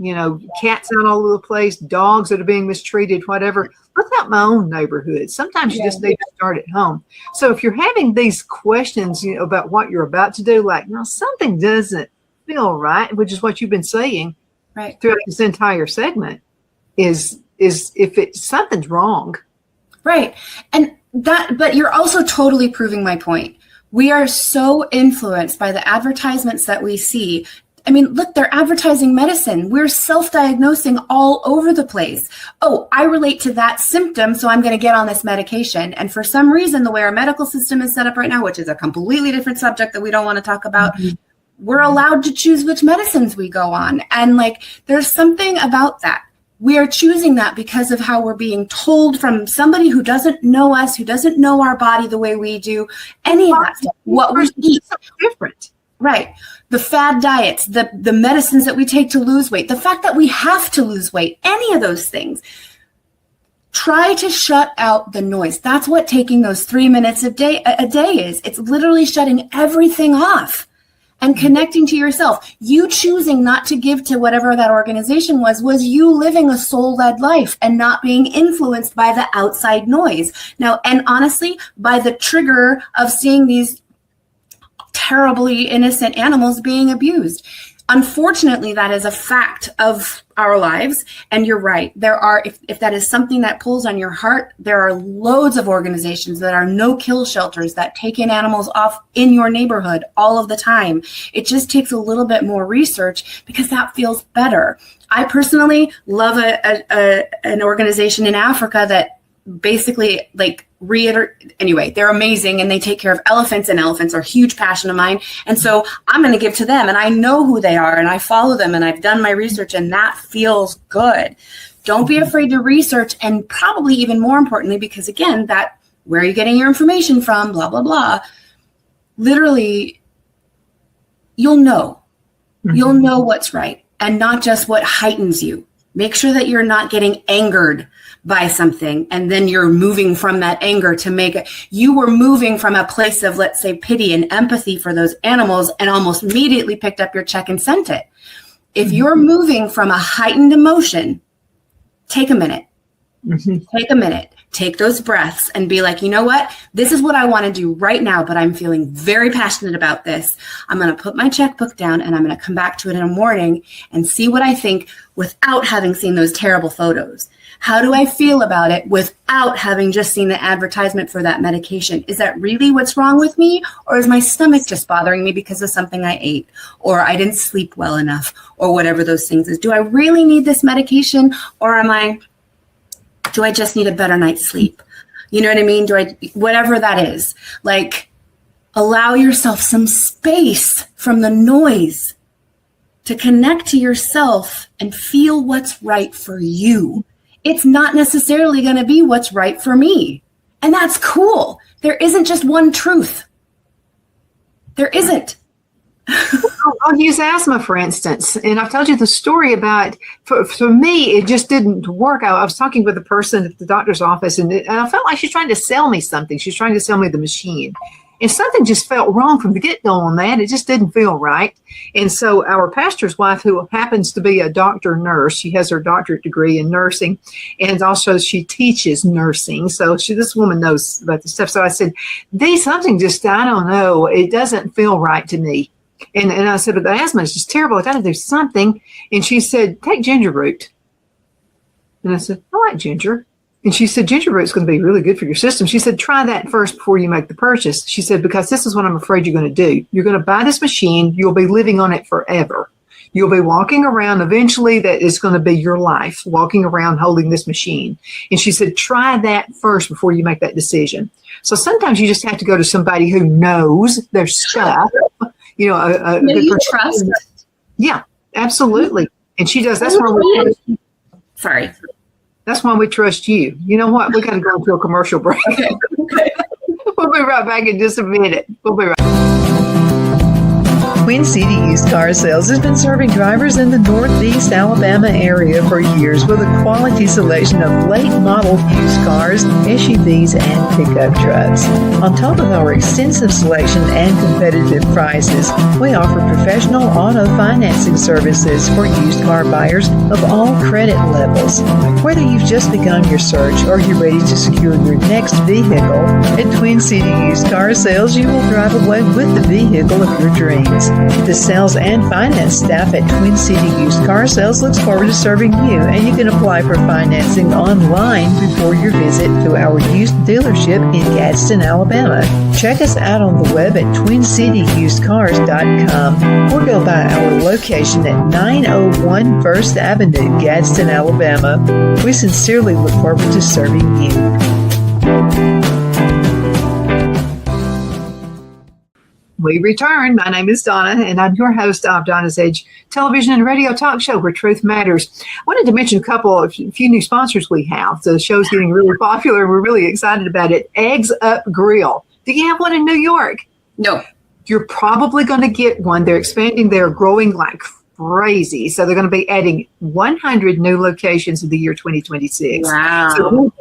Speaker 1: Cats out all over the place, dogs that are being mistreated, whatever. Let's help my own neighborhood. Sometimes you just need to start at home. So if you're having these questions, about what you're about to do, like, something doesn't feel right, which is what you've been saying
Speaker 2: right
Speaker 1: throughout this entire segment, is if something's wrong.
Speaker 2: Right. But you're also totally proving my point. We are so influenced by the advertisements that we see. I mean, look, they're advertising medicine. We're self-diagnosing all over the place. Oh, I relate to that symptom, so I'm going to get on this medication. And for some reason, the way our medical system is set up right now, which is a completely different subject that we don't want to talk about, we're allowed to choose which medicines we go on. And there's something about that. We are choosing that because of how we're being told from somebody who doesn't know us, who doesn't know our body the way we do, any of that stuff, what we eat.
Speaker 1: Different.
Speaker 2: Right. The fad diets, the medicines that we take to lose weight, the fact that we have to lose weight, any of those things. Try to shut out the noise. That's what taking those 3 minutes a day is. It's literally shutting everything off and connecting to yourself. You choosing not to give to whatever that organization was you living a soul-led life and not being influenced by the outside noise. Now, and honestly, by the trigger of seeing these terribly innocent animals being abused. Unfortunately, that is a fact of our lives. And you're right. There are, if that is something that pulls on your heart, there are loads of organizations that are no-kill shelters that take in animals off in your neighborhood all of the time. It just takes a little bit more research because that feels better. I personally love an organization in Africa that basically anyway, they're amazing and they take care of elephants, and elephants are a huge passion of mine. And so I'm going to give to them, and I know who they are and I follow them and I've done my research, and that feels good. Don't be afraid to research, and probably even more importantly, because again, that where are you getting your information from, blah, blah, blah. Literally, you'll know what's right and not just what heightens you. Make sure that you're not getting angered by something and then you're moving from that anger to make it. You were moving from a place of, let's say, pity and empathy for those animals and almost immediately picked up your check and sent it. If you're moving from a heightened emotion, take a minute. Take a minute take those breaths and be like, you know what? This is what I want to do right now, but I'm feeling very passionate about this. I'm going to put my checkbook down and I'm going to come back to it in the morning and see what I think without having seen those terrible photos. How do I feel about it without having just seen the advertisement for that medication? Is that really what's wrong with me? Or is my stomach just bothering me because of something I ate? Or I didn't sleep well enough? Or whatever those things is. Do I really need this medication? Or do I just need a better night's sleep? You know what I mean? Whatever that is. Like, allow yourself some space from the noise to connect to yourself and feel what's right for you. It's not necessarily going to be what's right for me. And that's cool. There isn't just one truth. There isn't.
Speaker 1: I'll use asthma, for instance. And I've told you the story about, for me, it just didn't work. I was talking with a person at the doctor's office, and I felt like she's trying to sell me something. She's trying to sell me the machine. And something just felt wrong from the get-go on that. It just didn't feel right. And so our pastor's wife, who happens to be a doctor nurse, she has her doctorate degree in nursing, and also she teaches nursing. So this woman knows about the stuff. So I said, something just, I don't know, it doesn't feel right to me. And I said, but the asthma is just terrible. I got to do something. And she said, take ginger root. And I said, I like ginger. And she said, ginger root is going to be really good for your system. She said, try that first before you make the purchase. She said, because this is what I'm afraid you're going to do. You're going to buy this machine. You'll be living on it forever. You'll be walking around. Eventually, that is going to be your life, walking around holding this machine. And she said, try that first before you make that decision. So sometimes you just have to go to somebody who knows their stuff. You know,
Speaker 2: you trust.
Speaker 1: Yeah, absolutely. And she does. That's why we.
Speaker 2: Sorry.
Speaker 1: That's why we trust you. You know what? We got to go into a commercial break.
Speaker 2: Okay.
Speaker 1: We'll be right back in just a minute. We'll be right back.
Speaker 3: Twin City Used Car Sales has been serving drivers in the Northeast Alabama area for years with a quality selection of late model used cars, SUVs, and pickup trucks. On top of our extensive selection and competitive prices, we offer professional auto financing services for used car buyers of all credit levels. Whether you've just begun your search or you're ready to secure your next vehicle, at Twin City Used Car Sales, you will drive away with the vehicle of your dreams. The sales and finance staff at Twin City Used Car Sales looks forward to serving you, and you can apply for financing online before your visit to our used dealership in Gadsden, Alabama. Check us out on the web at twincityusedcars.com or go by our location at 901 First Avenue, Gadsden, Alabama. We sincerely look forward to serving you.
Speaker 1: We return. My name is Donna, and I'm your host of Donna's Edge television and radio talk show where truth matters. I wanted to mention a few new sponsors we have. The show's getting really popular. We're really excited about it. Eggs Up Grill. Do you have one in New York?
Speaker 2: No.
Speaker 1: You're probably going to get one. They're expanding. They're growing like crazy. So they're going to be adding 100 new locations in the year 2026.
Speaker 2: Wow.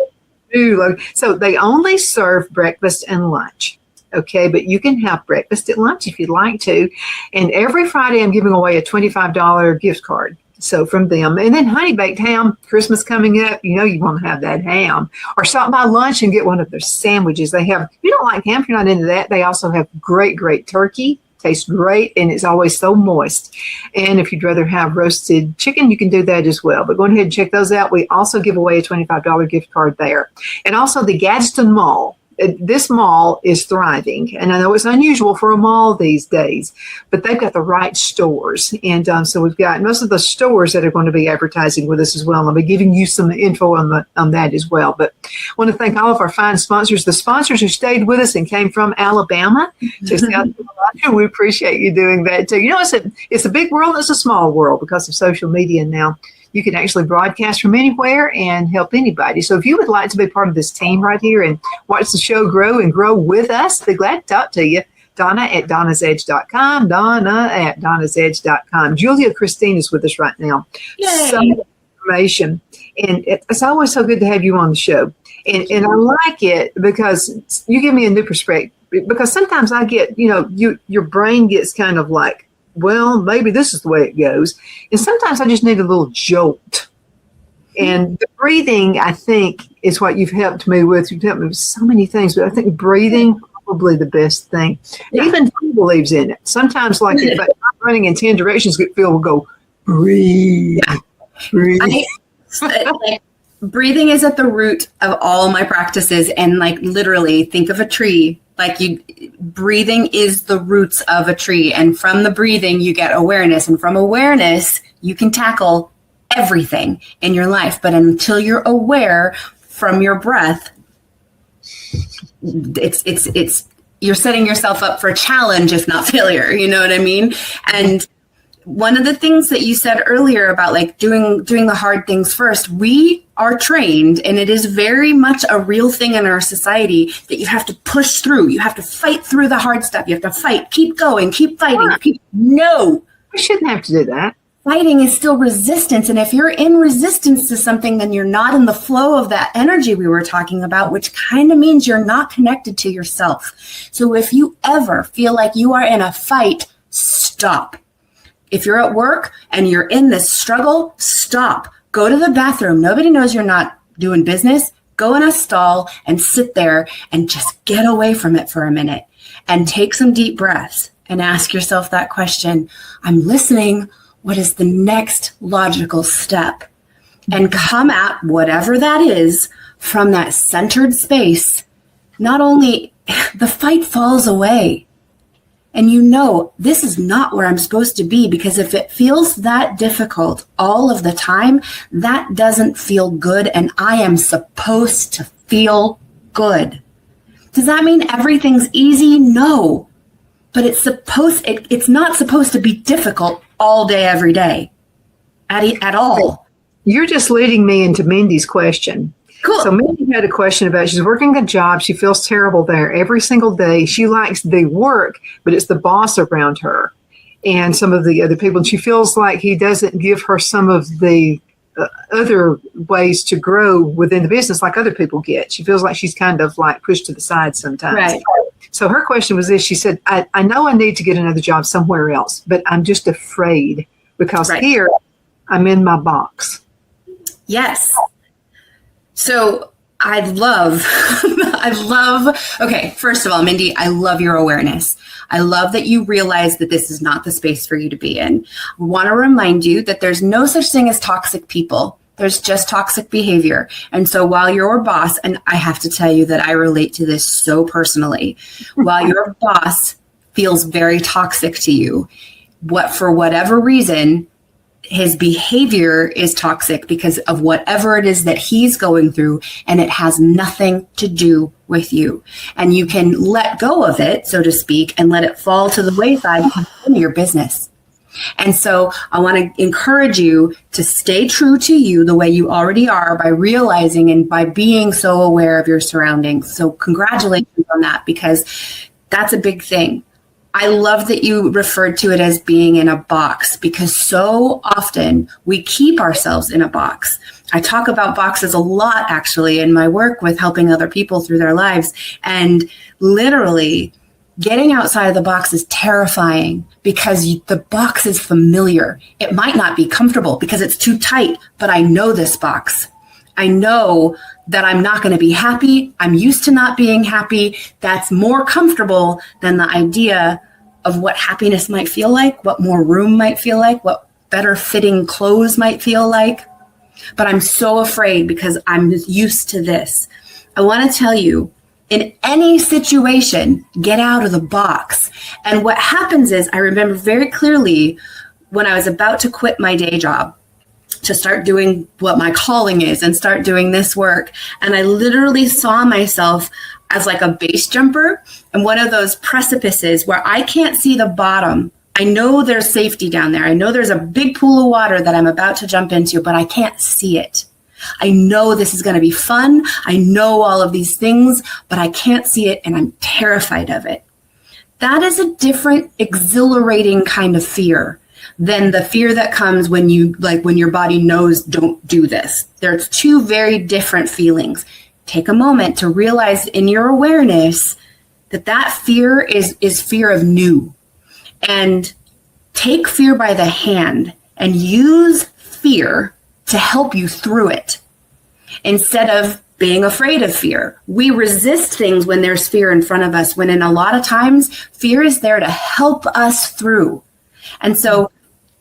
Speaker 1: So they only serve breakfast and lunch. Okay, but you can have breakfast at lunch if you'd like to. And every Friday, I'm giving away a $25 gift card. So from them. And then honey baked ham, Christmas coming up, you know you want to have that ham. Or stop by lunch and get one of their sandwiches. They have, if you don't like ham, if you're not into that, they also have great turkey. Tastes great, and it's always so moist. And if you'd rather have roasted chicken, you can do that as well. But go ahead and check those out. We also give away a $25 gift card there. And also the Gadsden Mall. This mall is thriving, and I know it's unusual for a mall these days, but they've got the right stores. And so we've got most of the stores that are going to be advertising with us as well. And I'll be giving you some info on that as well. But I want to thank all of our fine sponsors, the sponsors who stayed with us and came from Alabama to South Carolina. We appreciate you doing that too. You know, it's a big world. It's a small world because of social media now. You can actually broadcast from anywhere and help anybody. So if you would like to be part of this team right here and watch the show grow and grow with us, be glad to talk to you. Donna at donnasedge.com, Donna at donnasedge.com. Julia Christine is with us right now.
Speaker 2: Yay.
Speaker 1: Some information. And it's always so good to have you on the show. And I like it because you give me a new perspective. Because sometimes I get, your brain gets kind of like, well, maybe this is the way it goes. And sometimes I just need a little jolt. And the breathing, I think, is what you've helped me with. You've helped me with so many things, but I think breathing probably the best thing. Yeah. Even Phil believes in it. Sometimes, like if I'm running in 10 directions, Phil will go, breathe, breathe.
Speaker 2: Breathing is at the root of all my practices. And like literally think of a tree. Like breathing is the roots of a tree. And from the breathing, you get awareness. And from awareness, you can tackle everything in your life. But until you're aware from your breath, it's you're setting yourself up for a challenge, if not failure. You know what I mean? And one of the things that you said earlier about like doing the hard things first, we are trained, and it is very much a real thing in our society, that you have to push through. You have to fight through the hard stuff. You have to fight, keep going, keep fighting. No,
Speaker 1: we shouldn't have to do that.
Speaker 2: Fighting is still resistance. And if you're in resistance to something, then you're not in the flow of that energy we were talking about, which kind of means you're not connected to yourself. So if you ever feel like you are in a fight, stop. If you're at work and you're in this struggle, stop. Go to the bathroom. Nobody knows you're not doing business. Go in a stall and sit there and just get away from it for a minute and take some deep breaths and ask yourself that question. I'm listening. What is the next logical step? And come at whatever that is from that centered space. Not only the fight falls away, and you know, this is not where I'm supposed to be, because if it feels that difficult all of the time, that doesn't feel good, and I am supposed to feel good. Does that mean everything's easy? No. But it's not supposed to be difficult all day, every day, at all.
Speaker 1: You're just leading me into Mindy's question.
Speaker 2: Cool.
Speaker 1: So Mindy had a question about, she's working a job. She feels terrible there every single day. She likes the work, but it's the boss around her and some of the other people. And she feels like he doesn't give her some of the other ways to grow within the business like other people get. She feels like she's kind of like pushed to the side sometimes.
Speaker 2: Right.
Speaker 1: So her question was this. She said, I know I need to get another job somewhere else, but I'm just afraid because here I'm in my box.
Speaker 2: Yes. So okay, first of all, Mindy, I love your awareness. I love that you realize that this is not the space for you to be in. I want to remind you that there's no such thing as toxic people. There's just toxic behavior. And so while your boss, and I have to tell you that I relate to this so personally, while your boss feels very toxic to you, for whatever reason, his behavior is toxic because of whatever it is that he's going through, and it has nothing to do with you. And you can let go of it, so to speak, and let it fall to the wayside and continue your business. And so I want to encourage you to stay true to you the way you already are by realizing and by being so aware of your surroundings. So congratulations on that, because that's a big thing. I love that you referred to it as being in a box, because so often we keep ourselves in a box. I talk about boxes a lot, actually, in my work with helping other people through their lives. And literally, getting outside of the box is terrifying because the box is familiar. It might not be comfortable because it's too tight, but I know this box. I know that I'm not going to be happy. I'm used to not being happy. That's more comfortable than the idea of what happiness might feel like, what more room might feel like, what better fitting clothes might feel like. But I'm so afraid because I'm used to this. I want to tell you, in any situation, get out of the box. And what happens is, I remember very clearly when I was about to quit my day job to start doing what my calling is and start doing this work. And I literally saw myself as like a base jumper and one of those precipices where I can't see the bottom. I know there's safety down there. I know there's a big pool of water that I'm about to jump into, but I can't see it. I know this is going to be fun. I know all of these things, but I can't see it, and I'm terrified of it. That is a different, exhilarating kind of fear than the fear that comes when your body knows don't do this. There's two very different feelings. Take a moment to realize in your awareness that fear is fear of new. And take fear by the hand and use fear to help you through it, instead of being afraid of fear. We resist things when there's fear in front of us, when in a lot of times, fear is there to help us through. And so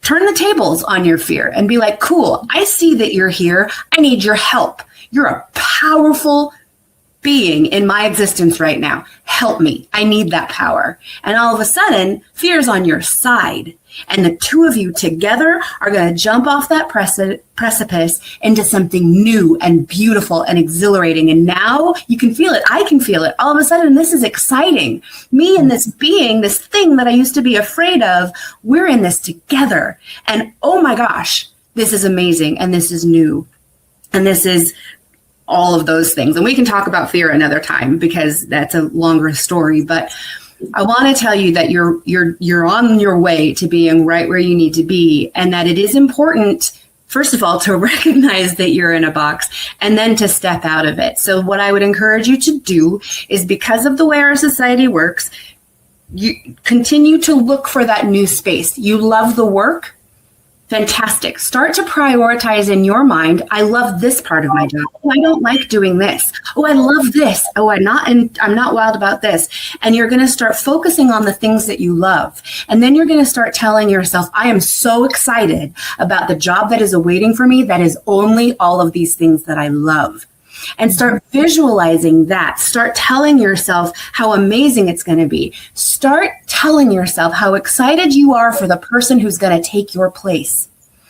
Speaker 2: turn the tables on your fear and be like, cool, I see that you're here. I need your help. You're a powerful being in my existence right now. Help me. I need that power. And all of a sudden, fear's on your side. And the two of you together are going to jump off that precipice into something new and beautiful and exhilarating. And now you can feel it. I can feel it. All of a sudden, this is exciting. Me and this being, this thing that I used to be afraid of, we're in this together. And oh my gosh, this is amazing. And this is new. And this is all of those things. And we can talk about fear another time because that's a longer story. But I want to tell you that you're on your way to being right where you need to be, and that it is important, first of all, to recognize that you're in a box and then to step out of it. So what I would encourage you to do is, because of the way our society works, you continue to look for that new space. You love the work. Fantastic. Start to prioritize in your mind. I love this part of my job. Oh, I don't like doing this. Oh, I love this. Oh, I'm not wild about this. And you're going to start focusing on the things that you love. And then you're going to start telling yourself, I am so excited about the job that is awaiting for me. That is only all of these things that I love. And start visualizing that. Start telling yourself how amazing it's going to be. Start telling yourself how excited you are for the person who's going to take your place,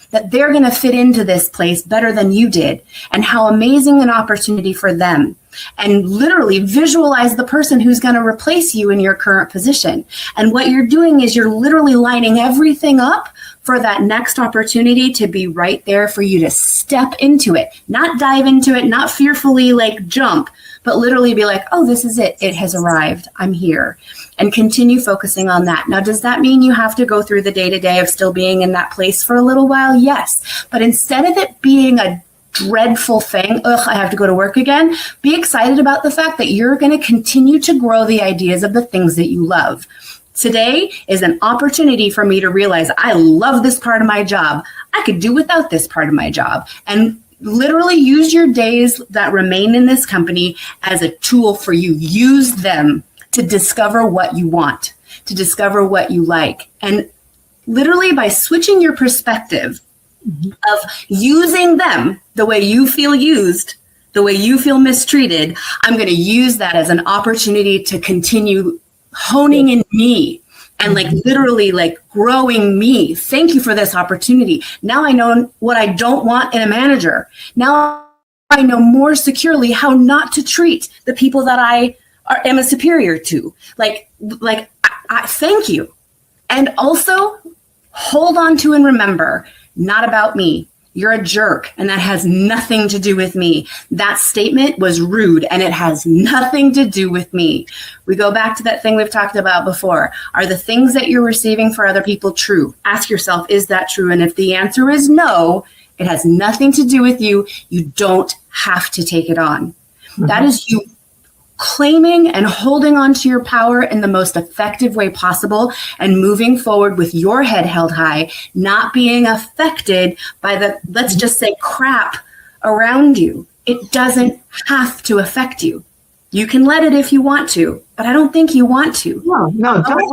Speaker 2: that they're going to fit into this place better than you did, and how amazing an opportunity for them. And literally visualize the person who's going to replace you in your current position. And what you're doing is you're literally lining everything up for that next opportunity to be right there for you to step into it, not dive into it, not fearfully like jump, but literally be like, oh, this is it. It has arrived. I'm here. And continue focusing on that. Now, does that mean you have to go through the day-to-day of still being in that place for a little while? Yes. But instead of it being a dreadful thing, ugh, I have to go to work again, be excited about the fact that you're going to continue to grow the ideas of the things that you love. Today is an opportunity for me to realize I love this part of my job. I could do without this part of my job. And literally use your days that remain in this company as a tool for you. Use them to discover what you want, to discover what you like. And literally by switching your perspective of using them the way you feel used, the way you feel mistreated, I'm going to use that as an opportunity to continue honing in me and like literally like growing me. Thank you for this opportunity. Now I know what I don't want in a manager. Now I know more securely how not to treat the people that I am a superior to. I thank you. And also hold on to and remember, not about me. You're a jerk, and that has nothing to do with me. That statement was rude, and it has nothing to do with me. We go back to that thing we've talked about before. Are the things that you're receiving for other people true? Ask yourself, is that true? And if the answer is no, it has nothing to do with you. You don't have to take it on. Mm-hmm. That is you claiming and holding on to your power in the most effective way possible and moving forward with your head held high, not being affected by the, let's just say, crap around you. It doesn't have to affect you. You can let it if you want to, but I don't think you want to.
Speaker 1: No, don't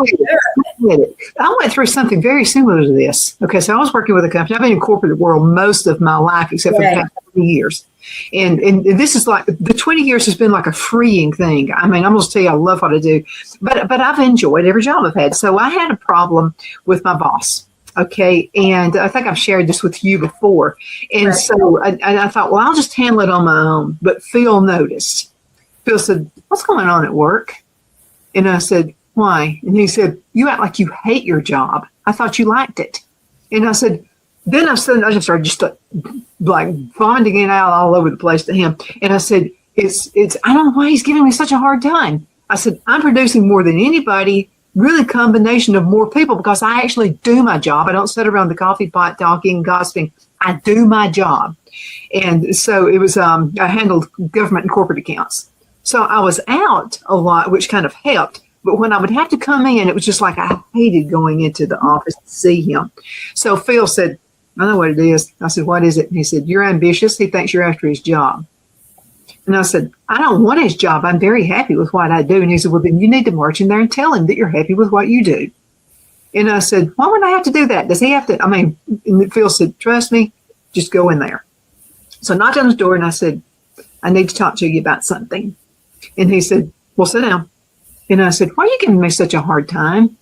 Speaker 1: let it. I went through something very similar to this. Okay, so I was working with a company. I've been in corporate world most of my life, except for the past 20 years. And this is like, the 20 years has been like a freeing thing. I mean, I'm going to tell you, I love what I do, but I've enjoyed every job I've had. So I had a problem with my boss. Okay. And I think I've shared this with you before. And right. So I thought, well, I'll just handle it on my own. But Phil noticed. Phil said, what's going on at work? And I said, why? And he said, you act like you hate your job. I thought you liked it. And I said, then I just started like vomiting it out all over the place to him. And I said, it's, I don't know why he's giving me such a hard time. I said, I'm producing more than anybody, really combination of more people, because I actually do my job. I don't sit around the coffee pot talking, gossiping. I do my job. And so it was, I handled government and corporate accounts. So I was out a lot, which kind of helped. But when I would have to come in, it was just like I hated going into the office to see him. So Phil said, I know what it is. I said, what is it? And he said, you're ambitious. He thinks you're after his job. And I said, I don't want his job. I'm very happy with what I do. And he said, well, then you need to march in there and tell him that you're happy with what you do. And I said, why would I have to do that? Does he have to? I mean, and Phil said, trust me, just go in there. So I knocked on his door and I said, I need to talk to you about something. And he said, well, sit down. And I said, why are you giving me such a hard time?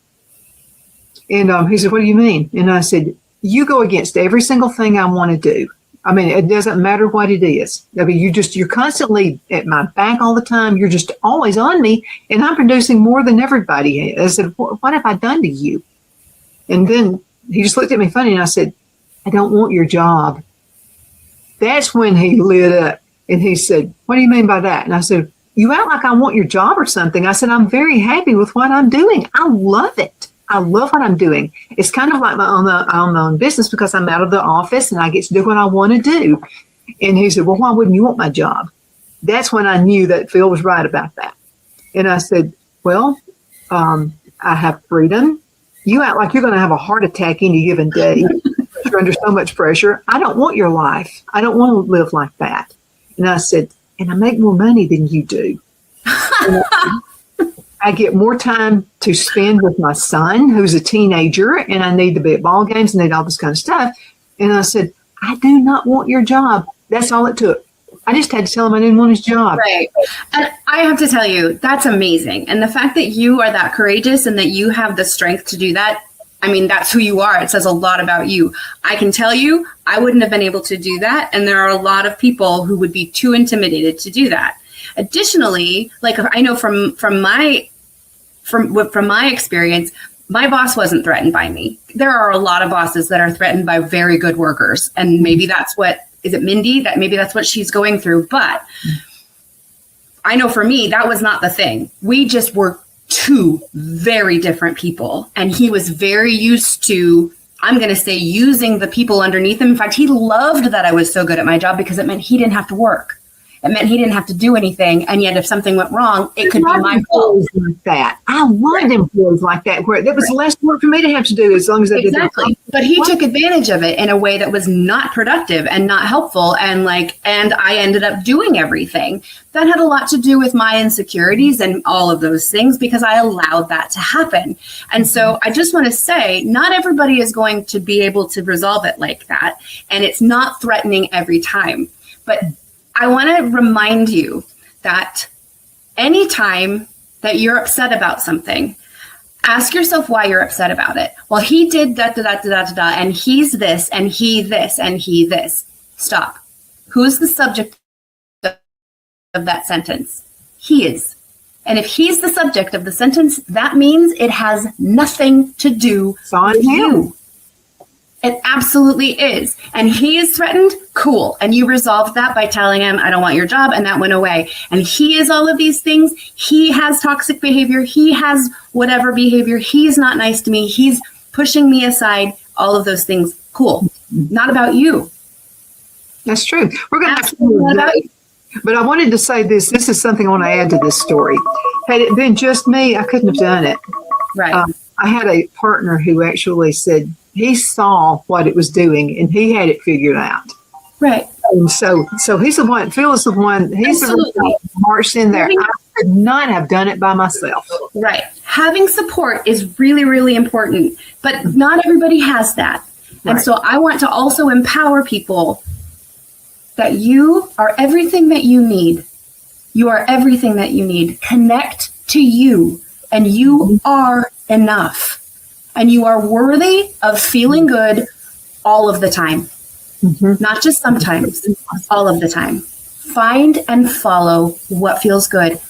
Speaker 1: And he said, what do you mean? And I said, you go against every single thing I want to do. I mean, it doesn't matter what it is. I mean, you're constantly at my back all the time. You're just always on me, and I'm producing more than everybody. I said, what have I done to you? And then he just looked at me funny, and I said, I don't want your job. That's when he lit up, and he said, what do you mean by that? And I said, you act like I want your job or something. I said, I'm very happy with what I'm doing. I love it. I love what I'm doing. It's kind of like my own business because I'm out of the office and I get to do what I want to do. And he said, well, why wouldn't you want my job? That's when I knew that Phil was right about that. And I said, well, I have freedom. You act like you're going to have a heart attack any given day. You're under so much pressure. I don't want your life. I don't want to live like that. And I said, and I make more money than you do. I get more time to spend with my son, who's a teenager, and I need to be at ball games and need all this kind of stuff. And I said, I do not want your job. That's all it took. I just had to tell him I didn't want his job.
Speaker 2: Right. And I have to tell you, that's amazing. And the fact that you are that courageous and that you have the strength to do that, I mean, that's who you are. It says a lot about you. I can tell you, I wouldn't have been able to do that. And there are a lot of people who would be too intimidated to do that. Additionally, like I know from my experience, my boss wasn't threatened by me. There are a lot of bosses that are threatened by very good workers. And maybe that's is it Mindy? Maybe that's what she's going through. But I know for me, that was not the thing. We just were two very different people. And he was very used to, I'm going to say, using the people underneath him. In fact, he loved that I was so good at my job because it meant he didn't have to work. It meant he didn't have to do anything. And yet if something went wrong, it could be my fault.
Speaker 1: Like that. I wanted employees like that, where there was less work for me to have to do as long as I did.
Speaker 2: Exactly. But he took advantage of it in a way that was not productive and not helpful. And I ended up doing everything. That had a lot to do with my insecurities and all of those things because I allowed that to happen. And so I just want to say, not everybody is going to be able to resolve it like that. And it's not threatening every time. But I want to remind you that anytime that you're upset about something, ask yourself why you're upset about it. Well, he did da, and he's this, and he this, and he this. Stop. Who's the subject of that sentence? He is. And if he's the subject of the sentence, that means it has nothing to do with you. It absolutely is. And he is threatened. Cool. And you resolved that by telling him, I don't want your job. And that went away. And he is all of these things. He has toxic behavior. He has whatever behavior. He's not nice to me. He's pushing me aside. All of those things. Cool. Not about you.
Speaker 1: That's true. We're going to but I wanted to say this. This is something I want to add to this story. Had it been just me, I couldn't have done it.
Speaker 2: Right.
Speaker 1: I had a partner who actually said, he saw what it was doing and he had it figured out.
Speaker 2: Right.
Speaker 1: And so he's the one, Phil is the one, he's the one who marched in there. I could not have done it by myself.
Speaker 2: Right. Having support is really, really important, but not everybody has that. Right. And so I want to also empower people that you are everything that you need. You are everything that you need. Connect to you, and you are enough. And you are worthy of feeling good all of the time. Mm-hmm. Not just sometimes, all of the time. Find and follow what feels good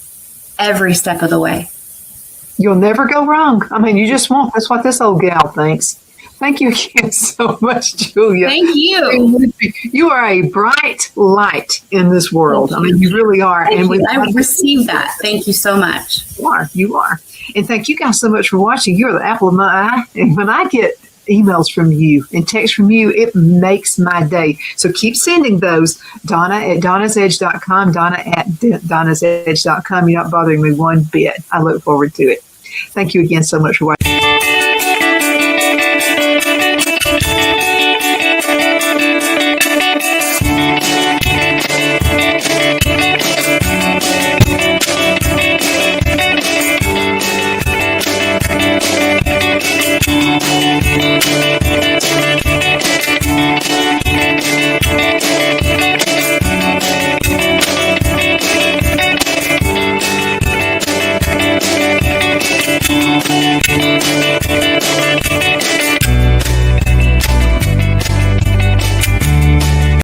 Speaker 2: every step of the way.
Speaker 1: You'll never go wrong. I mean, you just won't. That's what this old gal thinks. Thank you again so much, Julia.
Speaker 2: Thank you.
Speaker 1: You are a bright light in this world. I mean, you really are.
Speaker 2: I received that. Thank you so much.
Speaker 1: You are. And thank you guys so much for watching. You're the apple of my eye. And when I get emails from you and texts from you, it makes my day. So keep sending those. Donna at donnasedge.com, Donna at donnasedge.com. You're not bothering me one bit. I look forward to it. Thank you again so much for watching.